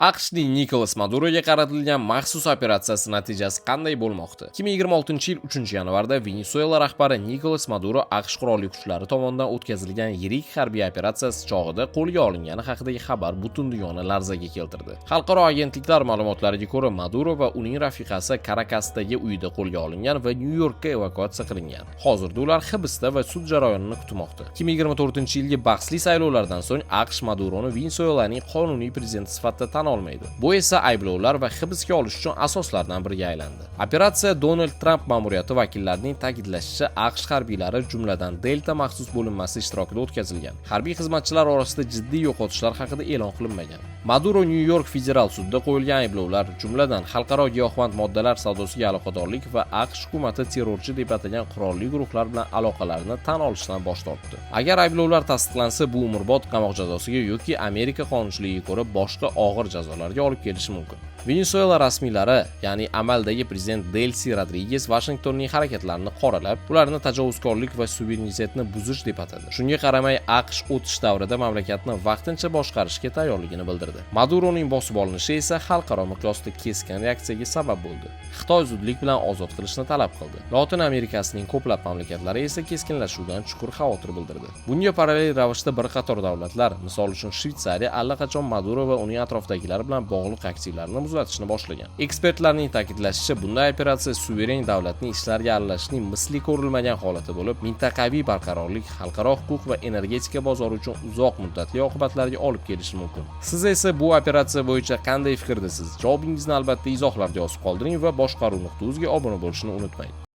AQShning Nikolas Maduroga qaratilgan maxsus operatsiyasi natijasi qanday bo'lmoqda? 2026-yil 3-yanvarda Venesuela rahbari Nikolas Maduro AQSh qurolli kuchlari tomonidan o'tkazilgan yirik harbiy operatsiyasi chog'ida qo'lga olingani haqidagi xabar butun dunyoni larzaga keltirdi. Xalqaro agentliklar ma'lumotlariga ko'ra, Maduro va uning rafiqasi Karakasdagi uyida qo'lga olingan va Nyu-Yorkka evakuatsiya qilingan. Hozirda ular hibsda va sud jarayonini kutmoqda. 2024-yilgi bahsli saylovlardan so'ng AQSh Maduroni Venesuelaning qonuniy prezidenti sifatida tan olmaydi. Bu esa ayblovlar va hibsga olish uchun asoslardan biriga aylandi. Operatsiya Donald Tramp ma'muriyati vakillarining ta'kidlashicha AQSh harbiylari jumladan Delta maxsus bo'linmasi ishtirokida o'tkazilgan. Harbiy xizmatchilar orasida jiddiy yo'qotishlar haqida e'lon qilinmagan. Maduro Nyu-York federal sudida qo'yilgan ayblovlar, jumladan xalqaro giyohvand moddalar savdosiga aloqadorlik va AQSh hukumati terrorchi deb atagan qurolli guruhlar bilan aloqalarini tan olishdan bosh tortdi. Agar ayblovlar tasdiqlansa, bu umrbod qamoq jazosiga yoki Amerika qonunchiligiga ko'ra boshqa og'ir jazolarga olib kelishi mumkin. Venesuela rasmiylari, ya'ni amaldagi prezident Delsi Rodriguez Washingtonning harakatlarini qoralab, ularni tajovuzkorlik va suverenitetni buzish deb atadi. Shunga qaramay, AQSh o'tish davrida mamlakatni vaqtincha boshqarishga tayyorligini bildirdi. Maduroning bosib olinishi esa xalqaro miqyosda keskin reaksiyaga sabab bo'ldi. Xitoy zudlik bilan ozod qilishni talab qildi. Lotin Amerikasining ko'plab mamlakatlari esa keskinlashuvdan chuqur xavotir bildirdi. Bunga parallel ravishda bir qator davlatlar, misol uchun Shveysariya, allaqachon Maduro va uning atrofidagilar bilan bog'liq aktivlarni muzlatishni boshlagan. Ekspertlarning ta'kidlashicha, bunday operatsiya suveren davlatning ishlarga aralashishning misli ko'rilmagan holati bo'lib, mintaqaviy barqarorlik, xalqaro huquq va energetika bozori uchun uzoq muddatli oqibatlarga olib kelishi mumkin. Siz esa bu operatsiya bo'yicha qanday fikrdasiz? Javobingizni albatta izohlarga yozib qoldiring va boshqaruv.uz ga obuna bo'lishni unutmang.